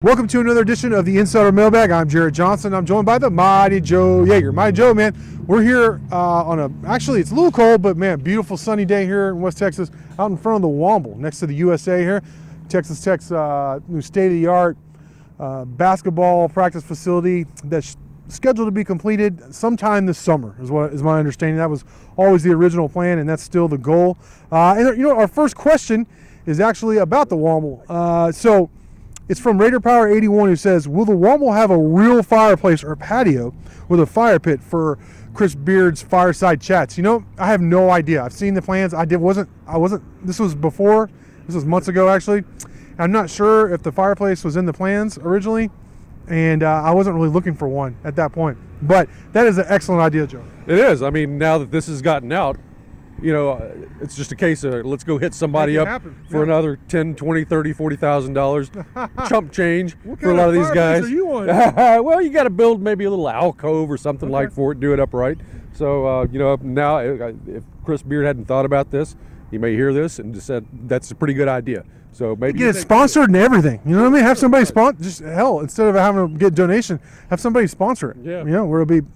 Welcome to another edition of the Insider Mailbag. I'm Jared Johnson. I'm joined by the Mighty Joe Yeager. Mighty Joe, man, we're here actually it's a little cold, but man, beautiful sunny day here in West Texas, out in front of the Womble, next to the USA here. Texas Tech's new state-of-the-art basketball practice facility that's scheduled to be completed sometime this summer, is my understanding. That was always the original plan, and that's still the goal. And our first question is actually about the Womble. So it's from Raider Power 81, who says, will the Womble have a real fireplace or patio with a fire pit for Chris Beard's fireside chats? I have no idea. I've seen the plans. This was months ago actually. I'm not sure if the fireplace was in the plans originally, and I wasn't really looking for one at that point. But that is an excellent idea, Joe. It is. I mean, now that this has gotten out, it's just a case of let's go hit somebody up for another $10, $20, $30, $40,000 chump change for a lot of these guys. Are you on? Well, you got to build maybe a little alcove or something like for it, do it upright. So, now if Chris Beard hadn't thought about this, he may hear this and just said that's a pretty good idea. So maybe get it sponsored and everything. You know what I mean? Have somebody sponsor. Just hell, instead of having to get donation, have somebody sponsor it. Yeah. Where it'll be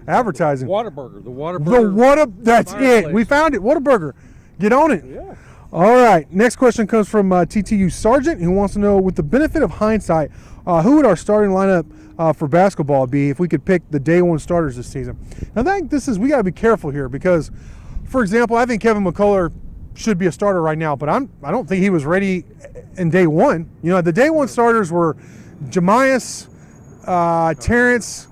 advertising. Whataburger. That's it. We found it. Whataburger. Get on it. Yeah. All right. Next question comes from TTU Sergeant, who wants to know, with the benefit of hindsight, who would our starting lineup for basketball be if we could pick the day one starters this season? Now, I think we got to be careful here because, for example, I think Kevin McCullough should be a starter right now, but I don't think he was ready in day one. The day one starters were Jamias, Terrence,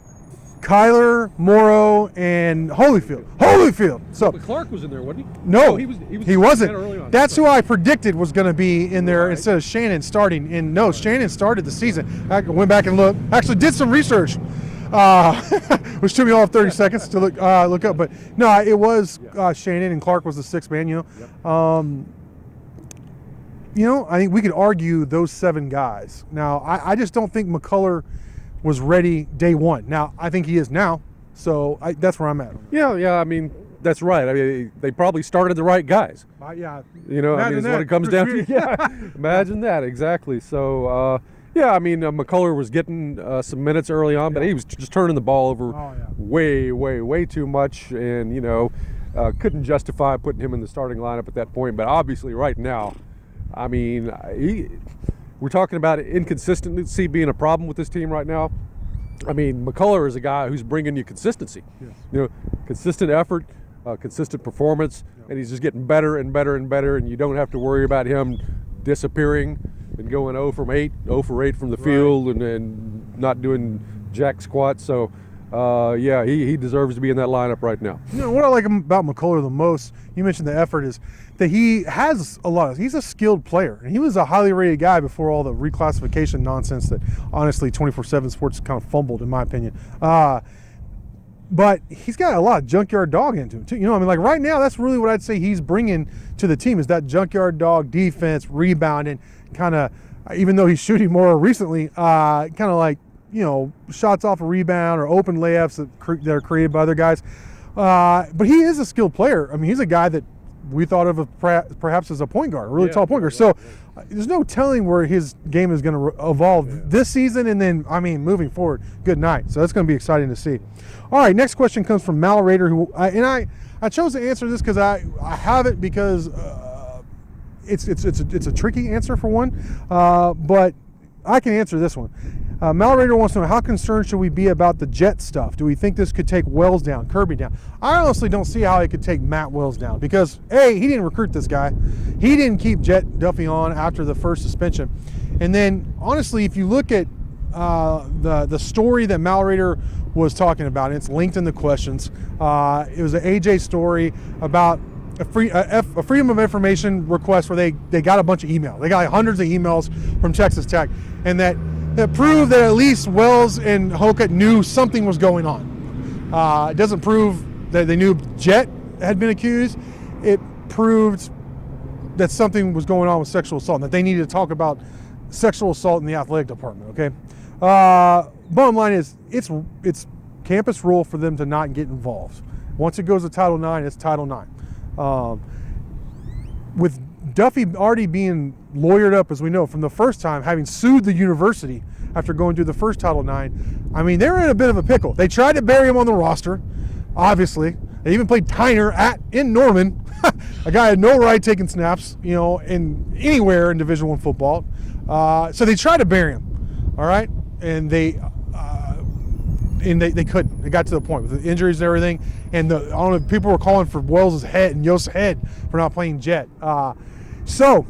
Kyler, Morrow, and Holyfield. So But Clark was in there, wasn't he? No, he wasn't. Early on. That's who I predicted was going to be in there instead of Shannon starting. And no, Shannon started the season. I went back and looked. Actually, did some research, which took me all of 30 seconds to look up. But no, it was Shannon, and Clark was the sixth man. Yep. I think we could argue those seven guys. Now, I just don't think McCullough was ready day one. Now, I think he is now, so that's where I'm at. Yeah, I mean, that's right. I mean, they probably started the right guys. Yeah. Is what it comes down to. Yeah, imagine that, exactly. So, McCullough was getting some minutes early on, but he was just turning the ball over way too much, and, couldn't justify putting him in the starting lineup at that point. But obviously right now, I mean, we're talking about inconsistency being a problem with this team right now. I mean, McCullough is a guy who's bringing you consistency. Yes. Consistent effort, consistent performance, and he's just getting better and better and better, and you don't have to worry about him disappearing and going 0 for 8 from the field and not doing jack squat. So, he deserves to be in that lineup right now. What I like about McCullough the most, you mentioned the effort, is that he has he's a skilled player, and he was a highly rated guy before all the reclassification nonsense that honestly 24/7 Sports kind of fumbled, in my opinion. But he's got a lot of junkyard dog into him too. Like right now, that's really what I'd say he's bringing to the team, is that junkyard dog defense, rebounding, kind of, even though he's shooting more recently, kind of like, shots off a rebound or open layups that are created by other guys. But he is a skilled player. I mean, he's a guy that we thought of perhaps as a point guard, a really tall point guard. So there's no telling where his game is going to evolve this season, and then, moving forward, good night. So that's going to be exciting to see. All right, next question comes from Mal Raider, who I chose to answer this because I have it because it's a tricky answer for one, but I can answer this one. Mal Raider wants to know, how concerned should we be about the Jett stuff? Do we think this could take Wells down, Kirby down? I honestly don't see how it could take Matt Wells down because, A, he didn't recruit this guy. He didn't keep Jett Duffy on after the first suspension. And then, honestly, if you look at the story that Mal Raider was talking about, and it's linked in the questions, it was an AJ story about a Freedom of Information request where they got a bunch of emails. They got like hundreds of emails from Texas Tech, and that proved that at least Wells and Hoka knew something was going on. It doesn't prove that they knew Jett had been accused. It proved that something was going on with sexual assault, and that they needed to talk about sexual assault in the athletic department, okay? Bottom line is, it's campus rule for them to not get involved. Once it goes to Title IX, it's Title IX. With Duffy already being lawyered up, as we know, from the first time, having sued the university after going through the first Title IX. I mean, they're in a bit of a pickle. They tried to bury him on the roster, obviously. They even played Tyner in Norman. A guy had no right taking snaps, in anywhere in Division I football. So they tried to bury him, all right? And they couldn't. It got to the point with the injuries and everything. And I don't know, people were calling for Wells' head and Yost's head for not playing Jett. So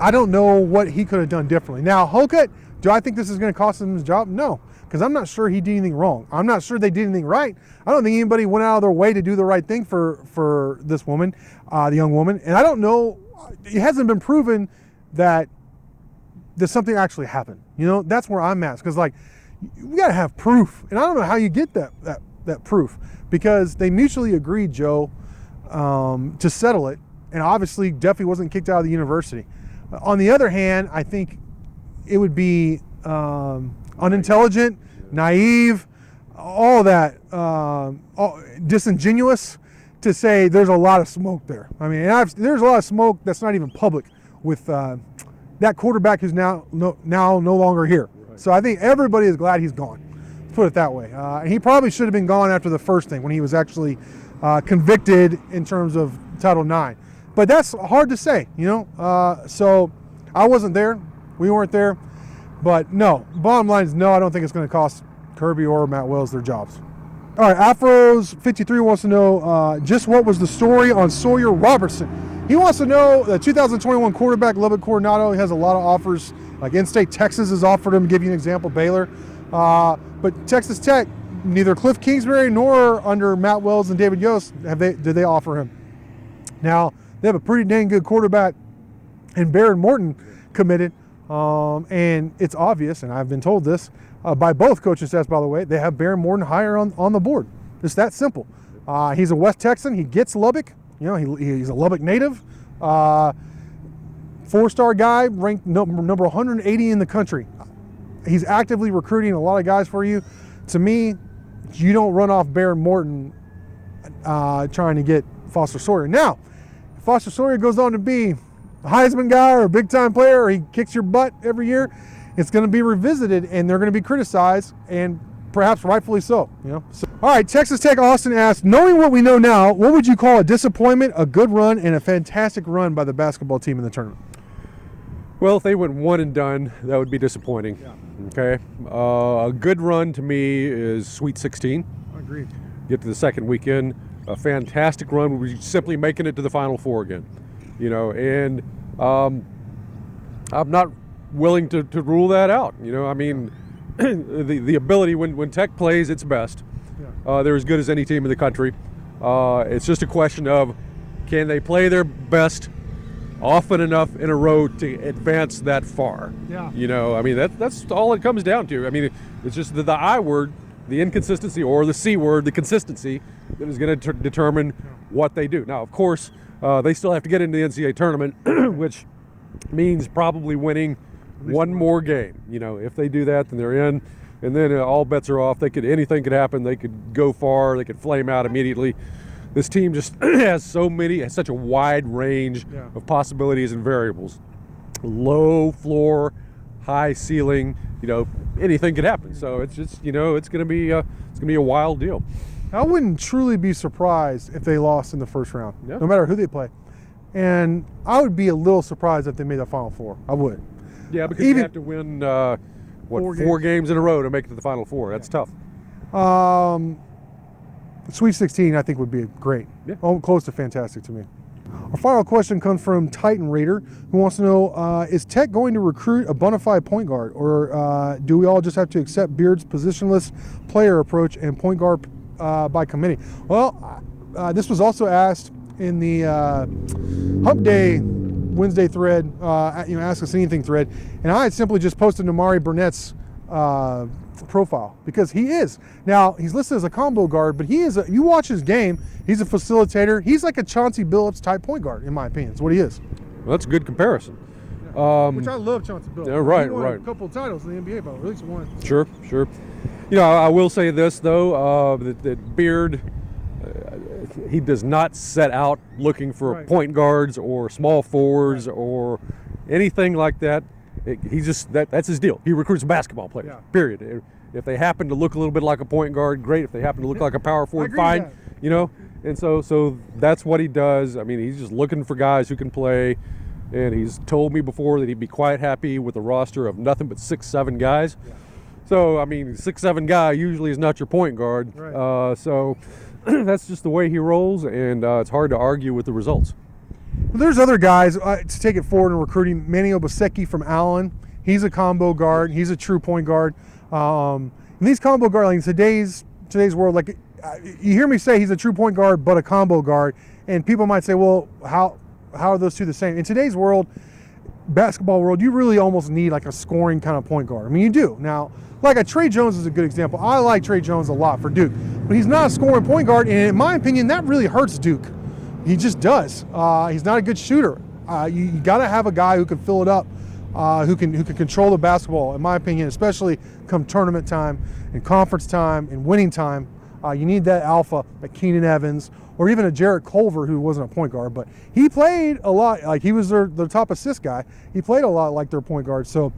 I don't know what he could have done differently. Now, Holcutt, do I think this is going to cost him his job? No, because I'm not sure he did anything wrong. I'm not sure they did anything right. I don't think anybody went out of their way to do the right thing for this woman, the young woman. And I don't know, it hasn't been proven that something actually happened. That's where I'm at. Because, we got to have proof. And I don't know how you get that proof. Because they mutually agreed, Joe, to settle it. And obviously, definitely wasn't kicked out of the university. On the other hand, I think it would be unintelligent, naive, all that, disingenuous to say there's a lot of smoke there. I mean, there's a lot of smoke that's not even public with that quarterback who's now no longer here. Right. So I think everybody is glad he's gone. Let's put it that way. And he probably should have been gone after the first thing when he was actually convicted in terms of Title IX. But that's hard to say, So I wasn't there. We weren't there. But no, bottom line is no, I don't think it's going to cost Kirby or Matt Wells their jobs. All right, Afros53 wants to know just what was the story on Sawyer Robertson. He wants to know the 2021 quarterback, Lubbock Coronado. He has a lot of offers, like in-state Texas has offered him, to give you an example, Baylor. But Texas Tech, neither Cliff Kingsbury nor under Matt Wells and David Yost did they offer him. Now, they have a pretty dang good quarterback in Baron Morton committed. And it's obvious, and I've been told this by both coaching staffs, by the way, they have Baron Morton higher on the board. It's that simple. He's a West Texan. He gets Lubbock. He's a Lubbock native. 4-star guy, ranked number 180 in the country. He's actively recruiting a lot of guys for you. To me, you don't run off Baron Morton trying to get Foster Sawyer. Now, if Foster Sawyer goes on to be a Heisman guy or a big-time player, or he kicks your butt every year, it's going to be revisited, and they're going to be criticized, and perhaps rightfully so. So, all right, Texas Tech Austin asked, knowing what we know now, what would you call a disappointment, a good run, and a fantastic run by the basketball team in the tournament? Well, if they went one and done, that would be disappointing. Yeah. Okay. A good run to me is Sweet 16. Agreed. Get to the second weekend. A fantastic run would be simply making it to the Final Four again. And I'm not willing to rule that out. I mean, the ability when Tech plays its best, they're as good as any team in the country. It's just a question of, can they play their best often enough in a row to advance that far? Yeah. I mean, that's all it comes down to. I mean, it's just the I word, the inconsistency, or the C word, the consistency, that is going to determine what they do. Now, of course, they still have to get into the NCAA tournament, which means probably winning one more game. If they do that, then they're in, and then all bets are off. Anything could happen. They could go far. They could flame out immediately. This team just has such a wide range of possibilities and variables. Low floor, high ceiling. Anything could happen. So it's just it's going to be a wild deal. I wouldn't truly be surprised if they lost in the first round, no matter who they play. And I would be a little surprised if they made the Final Four. I would. Yeah, because you have to win, four games in a row to make it to the Final Four. That's tough. Sweet 16, I think, would be great. Yeah. Close to fantastic to me. Our final question comes from Titan Raider, who wants to know, is Tech going to recruit a bona fide point guard, or do we all just have to accept Beard's positionless player approach and point guard by committee? Well, this was also asked in the Hump Day Wednesday thread, Ask Us Anything thread, and I had simply just posted Amari Burnett's profile, because he is. Now, he's listed as a combo guard, but you watch his game, he's a facilitator. He's like a Chauncey Billups type point guard, in my opinion. That's what he is. Well, that's a good comparison. Which I love Chauncey Billups. Yeah, right, he won right. a couple of titles in the NBA, but at least one. Sure. I will say this, though, that Beard, he does not set out looking for point guards or small forwards or anything like that. He's just that's his deal. He recruits basketball players. Yeah. Period. If they happen to look a little bit like a point guard, great. If they happen to look like a power forward, agree fine. with that. You know, and so that's what he does. I mean, he's just looking for guys who can play. And he's told me before that he'd be quite happy with a roster of nothing but 6'7" guys. Yeah. So, I mean, 6'7" guy usually is not your point guard. Right. So that's just the way he rolls, and it's hard to argue with the results. There's other guys to take it forward in recruiting. Manny Obaseki from Allen. He's a combo guard. He's a true point guard. And these combo guards, like in today's world, like you hear me say he's a true point guard but a combo guard, and people might say, well, how are those two the same? In today's world, basketball world, you really almost need like a scoring kind of point guard. I mean, you do. Now, like a Trey Jones is a good example. I like Trey Jones a lot for Duke, but he's not a scoring point guard, and in my opinion, that really hurts Duke. He just does. He's not a good shooter. You got to have a guy who can fill it up, who can control the basketball, in my opinion, especially come tournament time and conference time and winning time. You need that alpha, like Keenan Evans, or even a Jarrett Culver, who wasn't a point guard, but he played a lot. Like he was their top assist guy. He played a lot like their point guard. So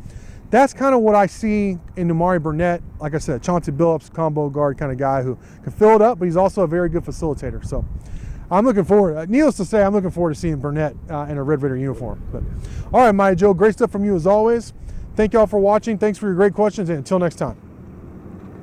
that's kind of what I see in Amari Burnett. Like I said, Chauncey Billups, combo guard kind of guy who can fill it up, but he's also a very good facilitator. So I'm looking forward. Needless to say, I'm looking forward to seeing Burnett in a Red Raider uniform. But all right, Maya Joe, great stuff from you as always. Thank y'all for watching. Thanks for your great questions, and until next time.